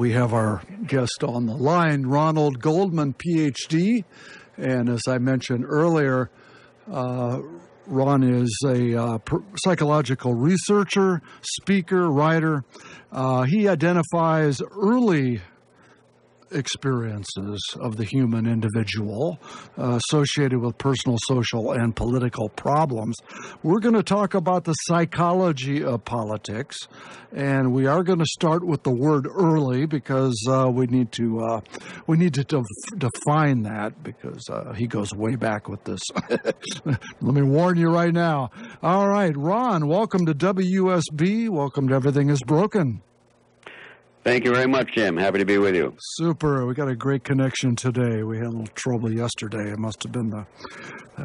We have our guest on the line, Ronald Goldman, PhD. And as I mentioned earlier, Ron is a psychological researcher, speaker, writer. He identifies early experiences of the human individual associated with personal, social, and political problems. We're going to talk about the psychology of politics, and we are going to start with the word early because we need to define that because he goes way back with this. Let me warn you right now. All right, Ron, welcome to WSB. Welcome to Everything is Broken. Thank you very much, Jim. Happy to be with you. Super. We got a great connection today. We had a little trouble yesterday. It must have been the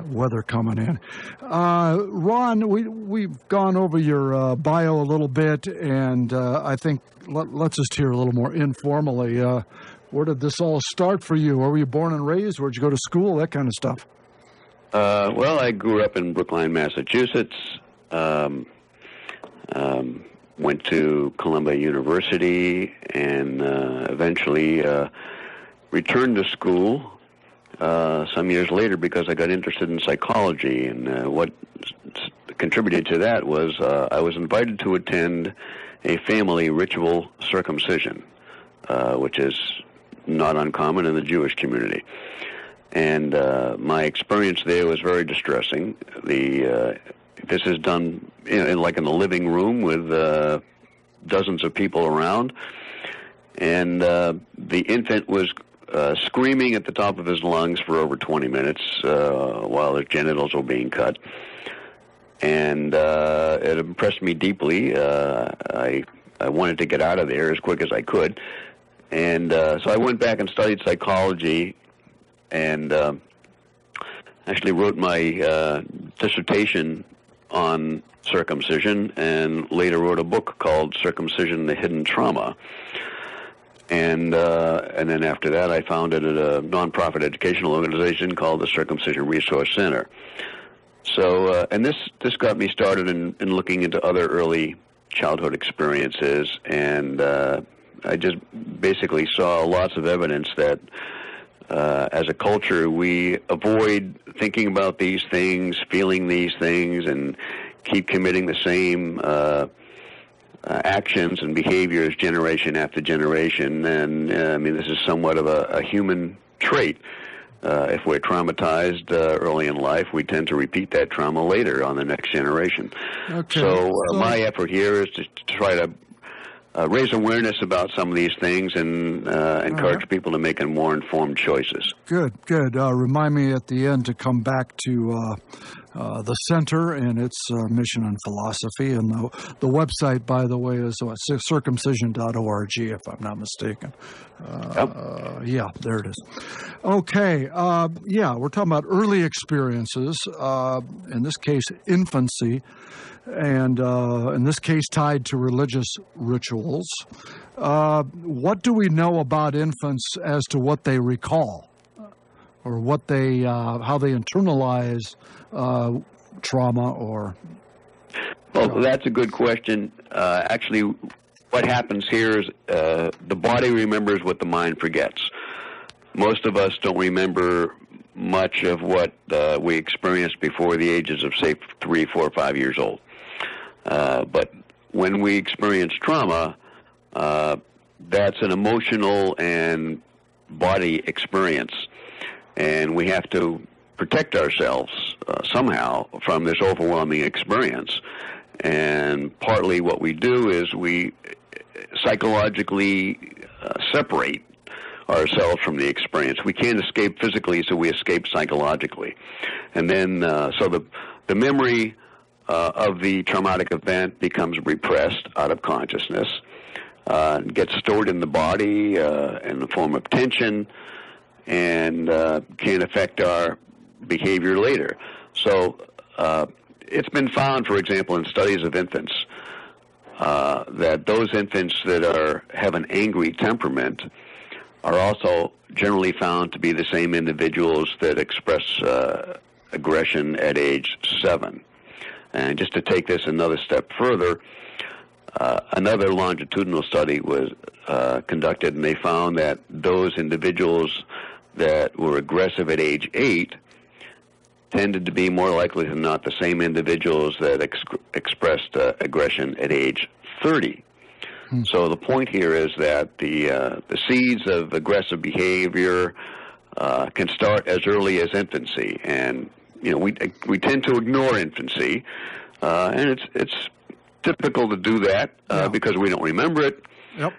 weather coming in. Ron, we've gone over your bio a little bit, and I think let's just hear a little more informally. Where did this all start for you? Where were you born and raised? Where'd you go to school? That kind of stuff. Well, I grew up in Brookline, Massachusetts. Went to Columbia University and eventually returned to school some years later because I got interested in psychology. And what contributed to that was I was invited to attend a family ritual circumcision, which is not uncommon in the Jewish community. And my experience there was very distressing. This is done in the living room with dozens of people around, and the infant was screaming at the top of his lungs for over 20 minutes while his genitals were being cut, and it impressed me deeply. I wanted to get out of there as quick as I could, and so I went back and studied psychology, and actually wrote my dissertation on circumcision, and later wrote a book called Circumcision: The Hidden Trauma. And then after that, I founded a nonprofit educational organization called the Circumcision Resource Center. So, and this got me started in looking into other early childhood experiences, and I just basically saw lots of evidence that as a culture, we avoid thinking about these things, feeling these things, and keep committing the same actions and behaviors generation after generation. And I mean, this is somewhat of a human trait. If we're traumatized early in life, we tend to repeat that trauma later on the next generation. Okay. So my effort here is to try to raise awareness about some of these things and encourage people to make more informed choices. Good. Remind me at the end to come back to the center and its mission and philosophy. And the website, by the way, is circumcision.org, if I'm not mistaken. Yeah, there it is. Okay. We're talking about early experiences, in this case, infancy. And in this case, tied to religious rituals. What do we know about infants as to what they recall, or what they, how they internalize trauma? Or well, that's a good question. Actually, what happens here is the body remembers what the mind forgets. Most of us don't remember much of what we experienced before the ages of, say, 3, 4, 5 years old. But when we experience trauma, that's an emotional and body experience, and we have to protect ourselves somehow from this overwhelming experience. And partly what we do is we psychologically separate ourselves from the experience. We can't escape physically, so we escape psychologically. And then, so the memory of the traumatic event becomes repressed out of consciousness, gets stored in the body in the form of tension, and can affect our behavior later. So it's been found, for example, in studies of infants, that those infants that have an angry temperament are also generally found to be the same individuals that express aggression at age 7. And just to take this another step further, Another longitudinal study was conducted, and they found that those individuals that were aggressive at age 8 tended to be more likely than not the same individuals that expressed aggression at age 30. So the point here is that the seeds of aggressive behavior can start as early as infancy, and we tend to ignore infancy, and it's difficult to do that because we don't remember it. Yep.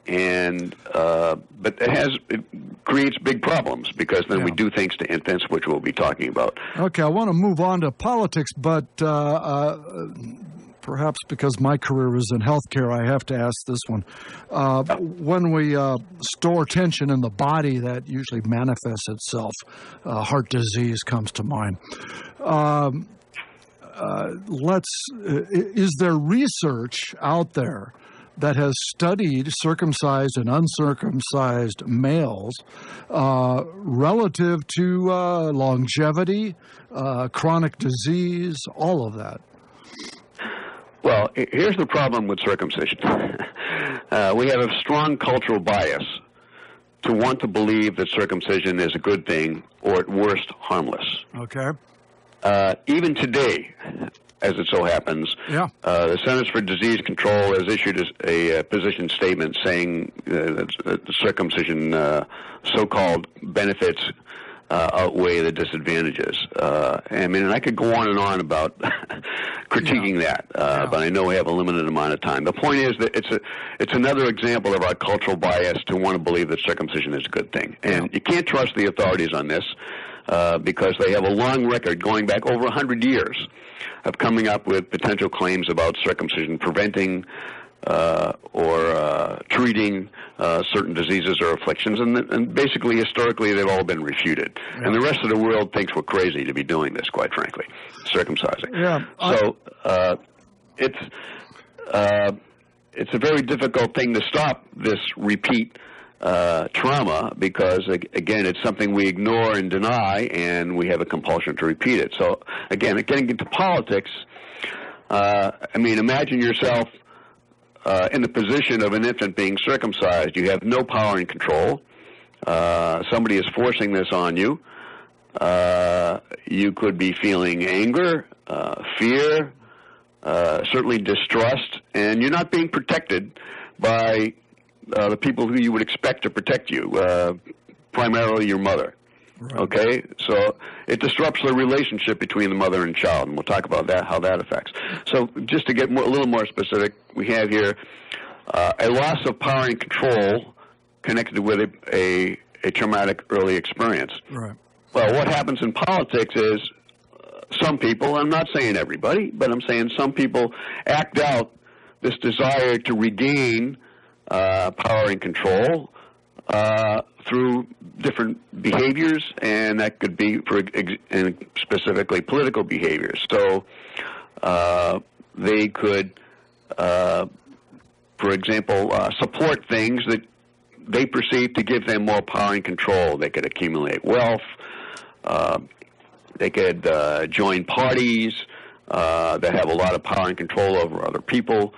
And but it creates big problems because then we do things to infants, which we'll be talking about. Okay, I want to move on to politics, but perhaps because my career is in healthcare, I have to ask this one. When we store tension in the body, that usually manifests itself. Heart disease comes to mind. Is there research out there that has studied circumcised and uncircumcised males relative to longevity, chronic disease, all of that? Well, here's the problem with circumcision. We have a strong cultural bias to want to believe that circumcision is a good thing or at worst harmless. Okay. Even today, as it so happens, the Centers for Disease Control has issued a position statement saying that circumcision so-called benefits outweigh the disadvantages. And I could go on and on about critiquing that, but I know we have a limited amount of time. The point is that it's another example of our cultural bias to want to believe that circumcision is a good thing. And you can't trust the authorities on this because they have a long record going back over 100 years of coming up with potential claims about circumcision preventing or treating certain diseases or afflictions, and basically, historically, they've all been refuted. And the rest of the world thinks we're crazy to be doing this, quite frankly, circumcising. So it's a very difficult thing to stop this repeat trauma because, again, it's something we ignore and deny, and we have a compulsion to repeat it. So, again, getting into politics, imagine yourself in the position of an infant being circumcised. You have no power and control. Somebody is forcing this on you. You could be feeling anger, fear, certainly distrust, and you're not being protected by the people who you would expect to protect you, primarily your mother. Right. Okay, so it disrupts the relationship between the mother and child, and we'll talk about that, how that affects. So just to get a little more specific, we have here a loss of power and control connected with a traumatic early experience. Right. Well, what happens in politics is some people, I'm not saying everybody, but I'm saying some people act out this desire to regain power and control through different behaviors, and that could be specifically political behaviors. So they could, for example, support things that they perceive to give them more power and control. They could accumulate wealth. They could join parties that have a lot of power and control over other people.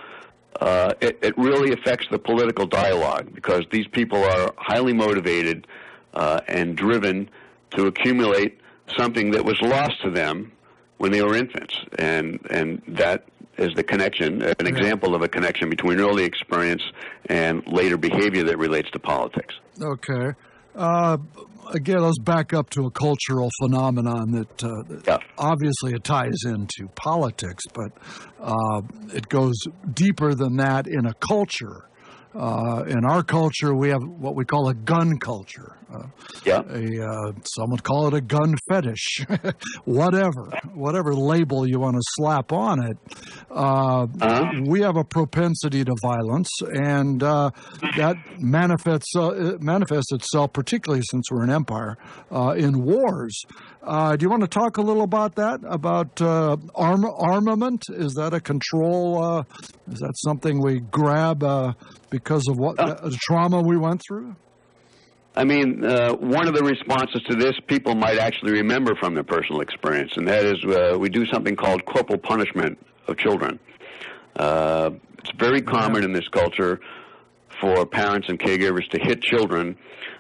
It really affects the political dialogue because these people are highly motivated and driven to accumulate something that was lost to them when they were infants, and that is the connection, an example of a connection between early experience and later behavior that relates to politics. Okay. Again, let's back up to a cultural phenomenon that obviously it ties into politics, but it goes deeper than that in a culture. In our culture, we have what we call a gun culture. Some would call it a gun fetish. whatever label you want to slap on it. We have a propensity to violence, and that manifests itself, particularly since we're an empire, in wars. Do you want to talk a little about that? About armament? Is that a control? Is that something we grab because of what trauma we went through? I mean, one of the responses to this people might actually remember from their personal experience, and that is we do something called corporal punishment of children. It's very common in this culture for parents and caregivers to hit children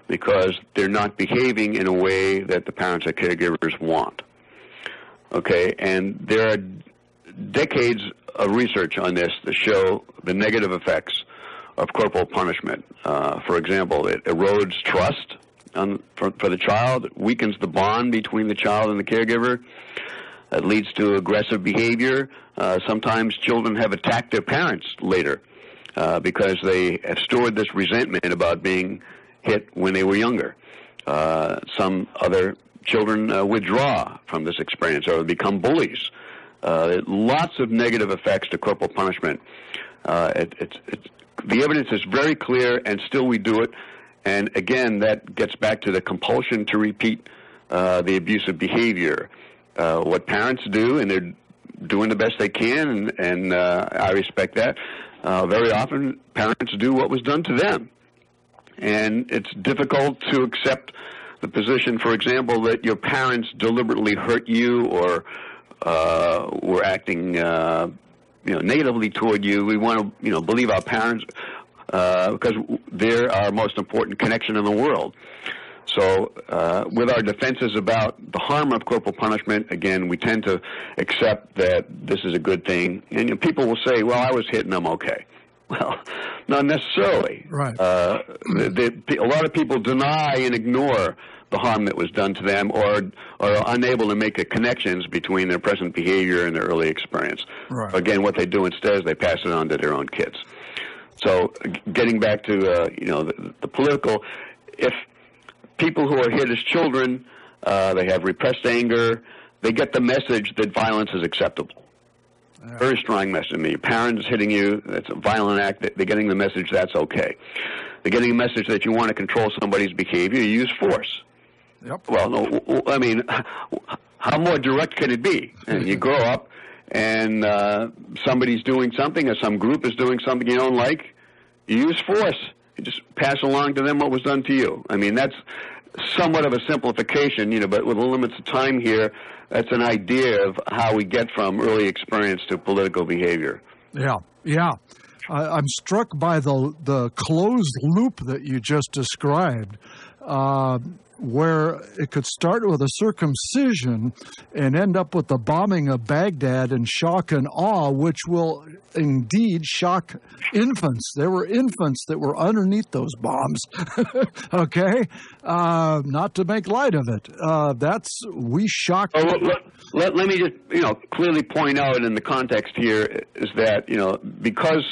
because they're not behaving in a way that the parents or caregivers want. Okay, and there are decades of research on this that show the negative effects of corporal punishment. For example, it erodes trust for the child, it weakens the bond between the child and the caregiver, it leads to aggressive behavior. Sometimes children have attacked their parents later because they have stored this resentment about being hit when they were younger. Some other children withdraw from this experience or become bullies. Lots of negative effects to corporal punishment. The evidence is very clear, and still we do it. And again, that gets back to the compulsion to repeat the abusive behavior. What parents do, and they're doing the best they can, and I respect that. Very often, parents do what was done to them. And it's difficult to accept the position, for example, that your parents deliberately hurt you or were acting negatively toward you. We want to believe our parents because they're our most important connection in the world. So with our defenses about the harm of corporal punishment, again, we tend to accept that this is a good thing. And people will say, well, I was hit and I'm okay. Well, not necessarily. Right. A lot of people deny and ignore the harm that was done to them, or are unable to make the connections between their present behavior and their early experience. Right. Again, what they do instead is they pass it on to their own kids. So getting back to the political, if people who are hit as children, they have repressed anger, they get the message that violence is acceptable. Yeah. Very strong message. I mean, your parents hitting you, that's a violent act. They're getting the message that's okay. They're getting a message that you want to control somebody's behavior, you use force. Yep. Well, no, I mean, how more direct can it be? And you grow up and somebody's doing something or some group is doing something you don't like, you use force. You just pass along to them what was done to you. I mean, that's somewhat of a simplification, but with the limits of time here, that's an idea of how we get from early experience to political behavior. Yeah. I'm struck by the closed loop that you just described, where it could start with a circumcision and end up with the bombing of Baghdad and shock and awe, which will indeed shock infants. There were infants that were underneath those bombs, okay? Not to make light of it. We shocked... Let me just, clearly point out in the context here is that, because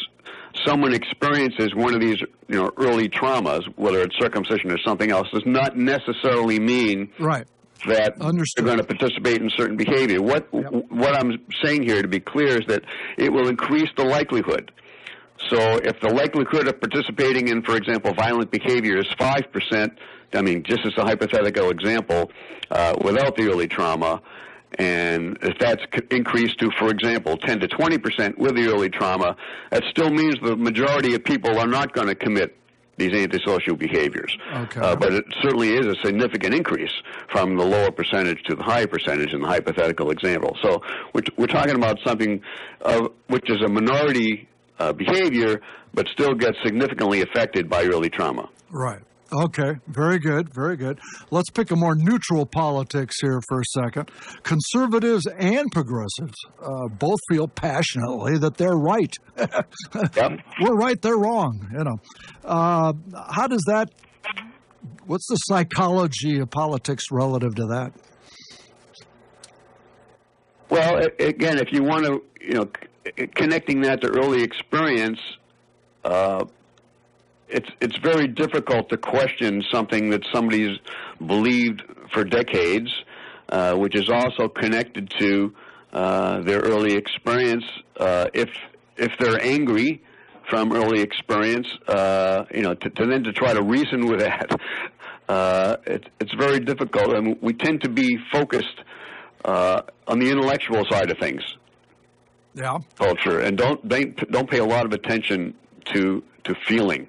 someone experiences one of these, early traumas, whether it's circumcision or something else, does not necessarily mean right. that Understood. they're going to participate in certain behavior. What I'm saying here, to be clear, is that it will increase the likelihood. So if the likelihood of participating in, for example, violent behavior is 5%, I mean, just as a hypothetical example, without the early trauma, and if that's increased to, for example, 10 to 20% with the early trauma, that still means the majority of people are not going to commit these antisocial behaviors. Okay. But it certainly is a significant increase from the lower percentage to the higher percentage in the hypothetical example. So we're talking about something which is a minority behavior, but still gets significantly affected by early trauma. Right. Okay, very good, very good. Let's pick a more neutral politics here for a second. Conservatives and progressives both feel passionately that they're right. Yep. We're right, they're wrong, How does that, what's the psychology of politics relative to that? Well, again, if you want to, connecting that to early experience, it's very difficult to question something that somebody's believed for decades, which is also connected to their early experience. If they're angry from early experience, to try to reason with that, it's very difficult. I mean, we tend to be focused on the intellectual side of things. Yeah. Culture, and don't pay a lot of attention to feeling.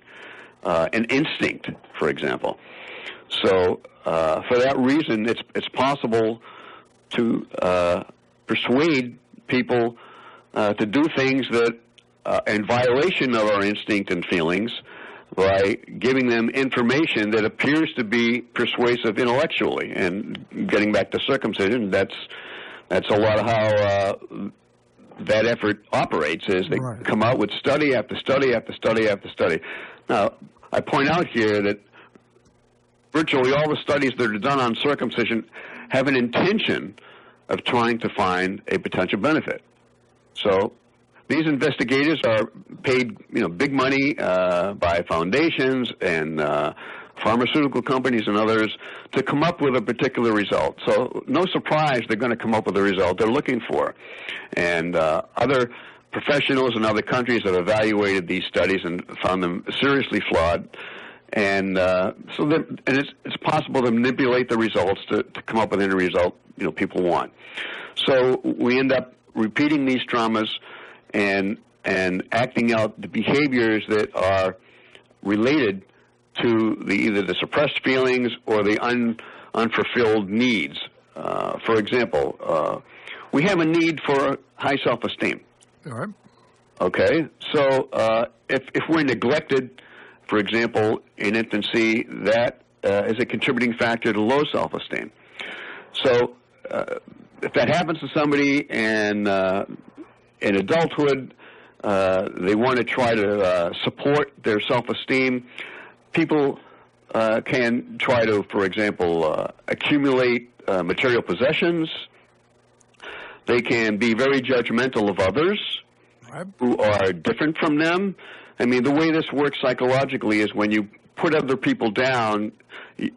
And instinct, for example. So, for that reason, it's possible to persuade people to do things that in violation of our instinct and feelings by giving them information that appears to be persuasive intellectually. And getting back to circumcision, that's a lot of how that effort operates, is they come out with study after study after study after study. Now, I point out here that virtually all the studies that are done on circumcision have an intention of trying to find a potential benefit. So these investigators are paid, big money by foundations and pharmaceutical companies and others to come up with a particular result. So no surprise they're going to come up with the result they're looking for. And other professionals in other countries have evaluated these studies and found them seriously flawed. And it's possible to manipulate the results to come up with any result people want. So we end up repeating these traumas and acting out the behaviors that are related to either the suppressed feelings or the unfulfilled needs. For example, we have a need for high self-esteem. All right. Okay, so if we're neglected, for example, in infancy, that is a contributing factor to low self-esteem. So if that happens to somebody and in adulthood, they want to try to support their self-esteem, people can try to, for example, accumulate material possessions. They can be very judgmental of others who are different from them. I mean, the way this works psychologically is when you put other people down,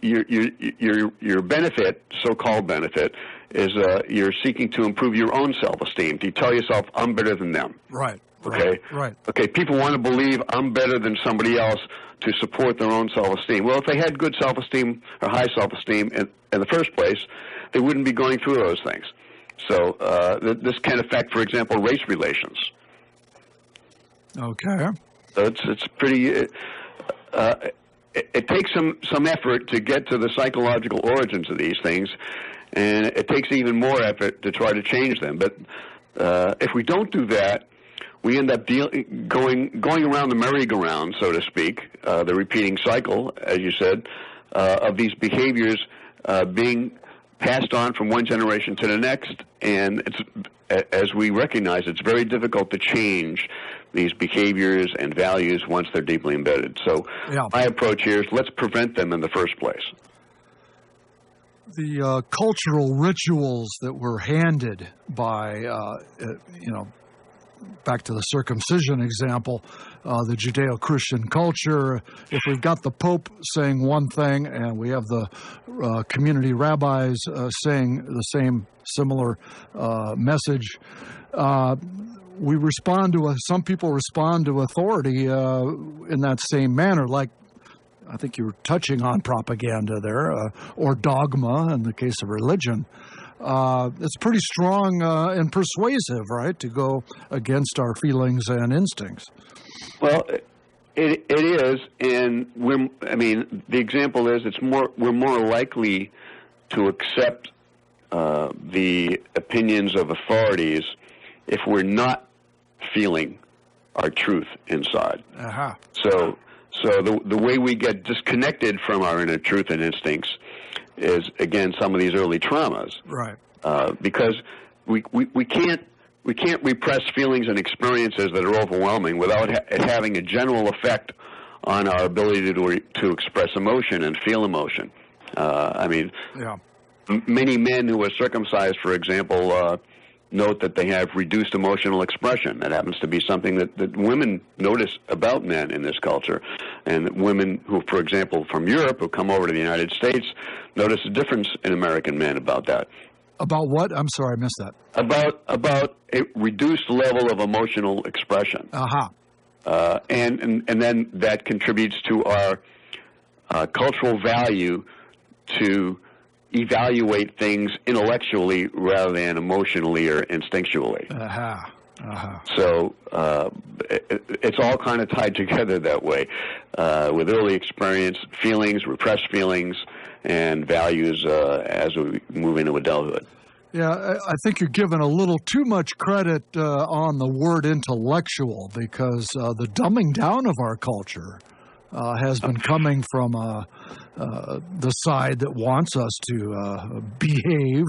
your benefit, so-called benefit, is you're seeking to improve your own self-esteem. You tell yourself, I'm better than them. Right. Okay? Right. Okay, people want to believe I'm better than somebody else to support their own self-esteem. Well, if they had good self-esteem or high self-esteem in the first place, they wouldn't be going through those things. So this can affect, for example, race relations. Okay. So it's pretty. It takes some effort to get to the psychological origins of these things, and it takes even more effort to try to change them. But if we don't do that, we end up going around the merry-go-round, so to speak, the repeating cycle, as you said, of these behaviors being passed on from one generation to the next, and as we recognize, it's very difficult to change these behaviors and values once they're deeply embedded. So my approach here is let's prevent them in the first place. The cultural rituals that were handed by, back to the circumcision example, the Judeo-Christian culture, if we've got the Pope saying one thing and we have the community rabbis saying the same similar message, we respond to some people respond to authority in that same manner, like I think you were touching on propaganda there, or dogma in the case of religion. It's pretty strong and persuasive, right, to go against our feelings and instincts. Well, it is, and the example is we're more likely to accept the opinions of authorities if we're not feeling our truth inside. Uh-huh. So the way we get disconnected from our inner truth and instincts is, again, some of these early traumas. Right. Because we can't repress feelings and experiences that are overwhelming without it having a general effect on our ability to express emotion and feel emotion. Many men who are circumcised, for example, note that they have reduced emotional expression. That happens to be something that women notice about men in this culture. And women who, for example, from Europe, who come over to the United States, notice a difference in American men about that. About what? I'm sorry, I missed that. About a reduced level of emotional expression. Uh-huh. And then that contributes to our cultural value to evaluate things intellectually rather than emotionally or instinctually. Uh-huh. Uh-huh. So it's all kind of tied together that way, with early experience, feelings, repressed feelings, and values as we move into adulthood. Yeah, I think you're giving a little too much credit on the word intellectual, because the dumbing down of our culture has been coming from the side that wants us to behave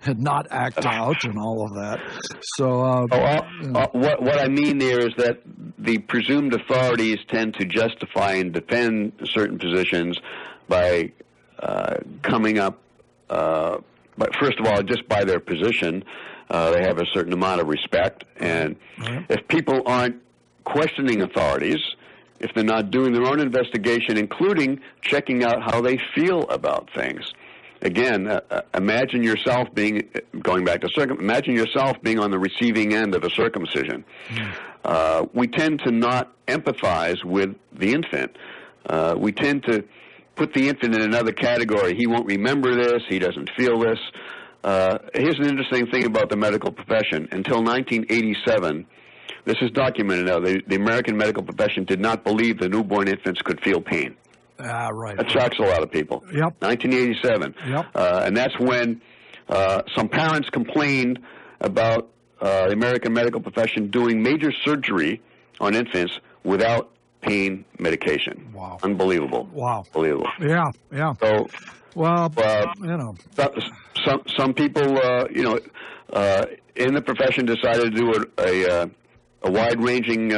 and not act out and all of that. So, what I mean there is that the presumed authorities tend to justify and defend certain positions by coming up. But first of all, just by their position, they have a certain amount of respect. And if people aren't questioning authorities, if they're not doing their own investigation, including checking out how they feel about things, again, imagine yourself being, going back to imagine yourself being on the receiving end of a circumcision. We tend to not empathize with the infant. We tend to put the infant in another category. He won't remember this. He doesn't feel this. Here's an interesting thing about the medical profession. Until 1987, this is documented now, the American medical profession did not believe the newborn infants could feel pain. Right. That shocks a lot of people. Yep. 1987. Yep. And that's when some parents complained about the American medical profession doing major surgery on infants without pain medication. Wow. Unbelievable. Wow. Unbelievable. Yeah, yeah. So, well, you know. Some people, in the profession decided to do a wide-ranging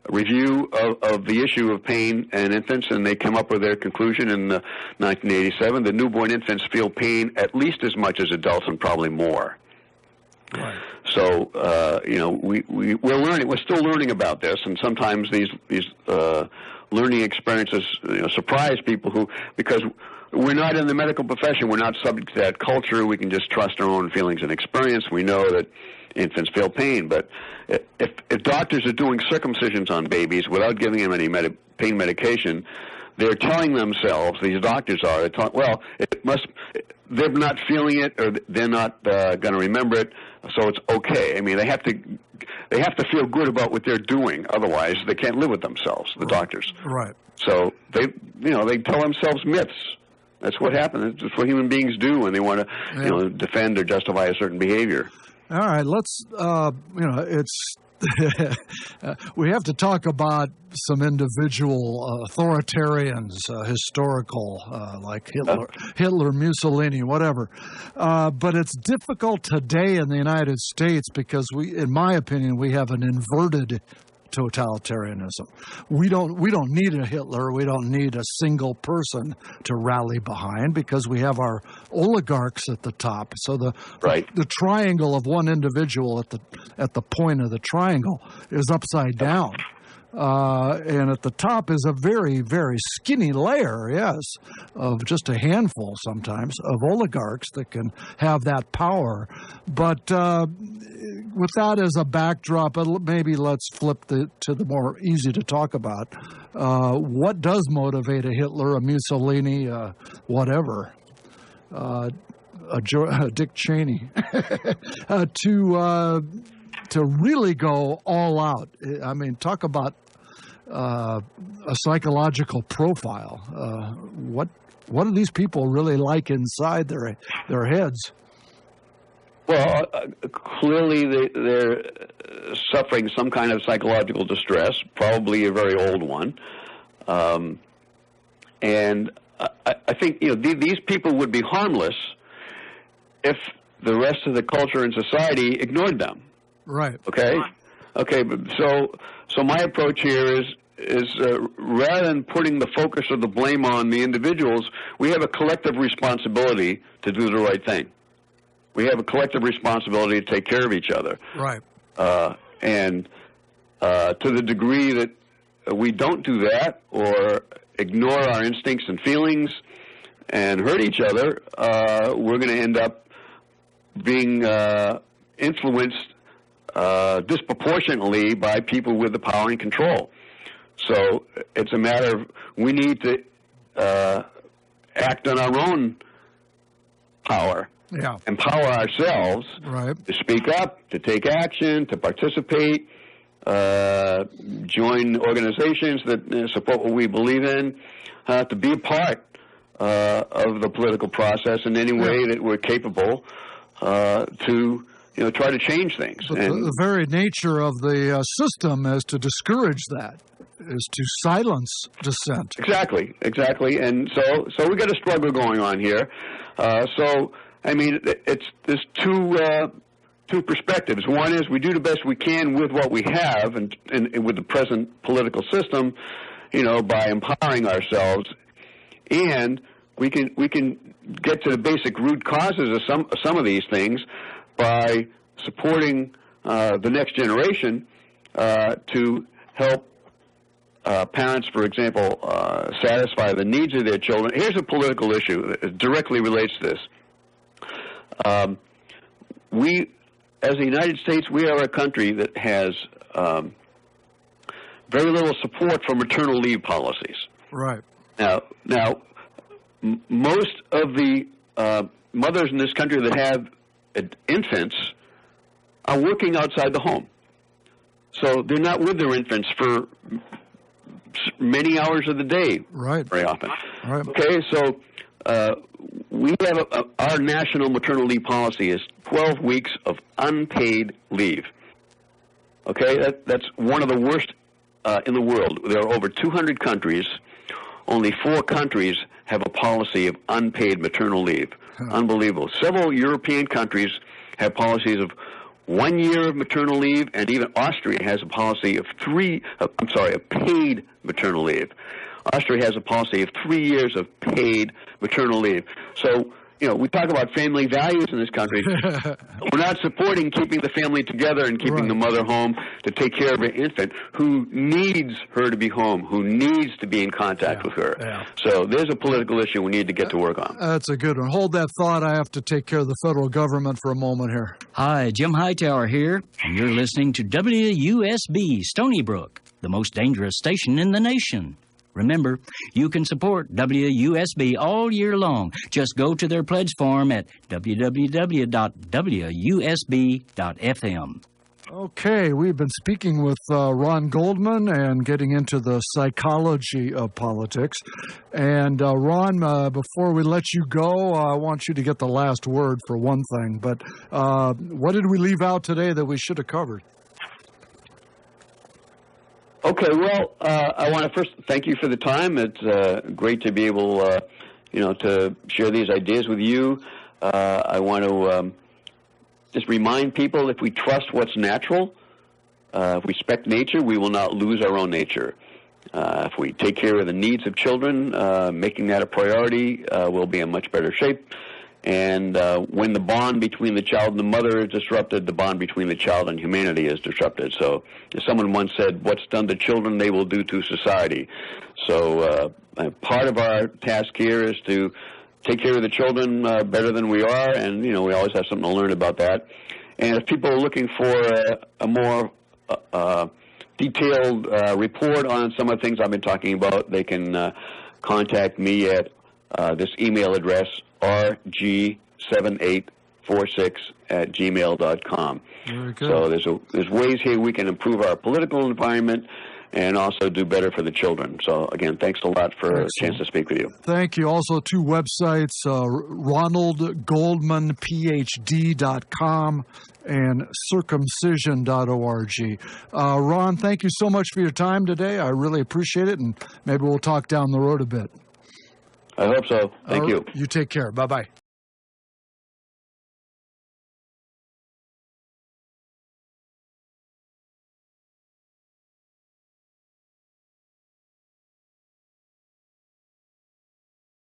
review of the issue of pain in infants, and they came up with their conclusion in 1987 that newborn infants feel pain at least as much as adults and probably more. Right. So, we're learning. We're still learning about this, and sometimes these learning experiences surprise people because we're not in the medical profession. We're not subject to that culture. We can just trust our own feelings and experience. We know that infants feel pain, but if doctors are doing circumcisions on babies without giving them any pain medication, they're telling themselves, these doctors are, they're not feeling it, or they're not going to remember it, so it's okay. I mean, they have to feel good about what they're doing, otherwise they can't live with themselves, the doctors. Right. So they tell themselves myths. That's what happens. It's what human beings do when they want to, defend or justify a certain behavior. All right, let's, it's, we have to talk about some individual authoritarians, historical, like Hitler, Mussolini, whatever. But it's difficult today in the United States because in my opinion, we have an inverted totalitarianism. We don't need a Hitler. We don't need a single person to rally behind because we have our oligarchs at the top. So the triangle of one individual at the point of the triangle is upside down. And at the top is a very, very skinny layer, yes, of just a handful sometimes of oligarchs that can have that power. But with that as a backdrop, maybe let's flip to the more easy to talk about. What does motivate a Hitler, a Mussolini, whatever, a Dick Cheney, to really go all out? I mean, talk about a psychological profile. What do these people really like inside their heads? Well, clearly they're suffering some kind of psychological distress, probably a very old one. And I think these people would be harmless if the rest of the culture and society ignored them. Right. Okay. But so my approach here is rather than putting the focus of the blame on the individuals, we have a collective responsibility to do the right thing. We have a collective responsibility to take care of each other. Right. And to the degree that we don't do that or ignore our instincts and feelings and hurt each other, we're going to end up being influenced disproportionately by people with the power and control. So it's a matter of we need to act on our own power. Yeah. Empower ourselves to speak up, to take action, to participate, join organizations that support what we believe in, to be a part of the political process in any way that we're capable, to try to change things. But the very nature of the system is to discourage that, is to silence dissent. Exactly. And so we got a struggle going on here. So I mean, there's two perspectives. One is we do the best we can with what we have, and with the present political system, by empowering ourselves, and we can get to the basic root causes of some of these things by supporting the next generation to help parents, for example, satisfy the needs of their children. Here's a political issue that directly relates to this. We, as the United States, we are a country that has very little support for maternal leave policies. Right. Now, most of the mothers in this country that have infants are working outside the home. So they're not with their infants for many hours of the day, right, very often. Right. Okay, so we have our national maternal leave policy is 12 weeks of unpaid leave. Okay, that's one of the worst in the world. There are over 200 countries. Only 4 countries have a policy of unpaid maternal leave. Unbelievable. Several European countries have policies of 1 year of maternal leave, and even Austria has a policy of paid maternal leave. Austria has a policy of 3 years of paid maternal leave. So, we talk about family values in this country. We're not supporting keeping the family together and keeping the mother home to take care of her infant who needs her to be home, who needs to be in contact with her. Yeah. So there's a political issue we need to get to work on. That's a good one. Hold that thought. I have to take care of the federal government for a moment here. Hi, Jim Hightower here, and you're listening to WUSB Stony Brook, the most dangerous station in the nation. Remember, you can support WUSB all year long. Just go to their pledge form at www.wusb.fm. Okay, we've been speaking with Ron Goldman and getting into the psychology of politics. And Ron, before we let you go, I want you to get the last word for one thing. But what did we leave out today that we should have covered? Okay, well, I want to first thank you for the time. It's great to be able, to share these ideas with you. I want to just remind people, if we trust what's natural, if we respect nature, we will not lose our own nature. If we take care of the needs of children, making that a priority, we'll be in much better shape. And when the bond between the child and the mother is disrupted, the bond between the child and humanity is disrupted. So as someone once said, what's done to children, they will do to society. So part of our task here is to take care of the children better than we are, and, we always have something to learn about that. And if people are looking for a more detailed report on some of the things I've been talking about, they can contact me at this email address, rg7846@gmail.com. Very good. So there's ways here we can improve our political environment and also do better for the children. So, again, thanks a lot for a chance to speak with you. Thank you. Also, 2 websites, ronaldgoldmanphd.com and circumcision.org. Ron, thank you so much for your time today. I really appreciate it, and maybe we'll talk down the road a bit. I hope so. Thank you. You take care. Bye-bye.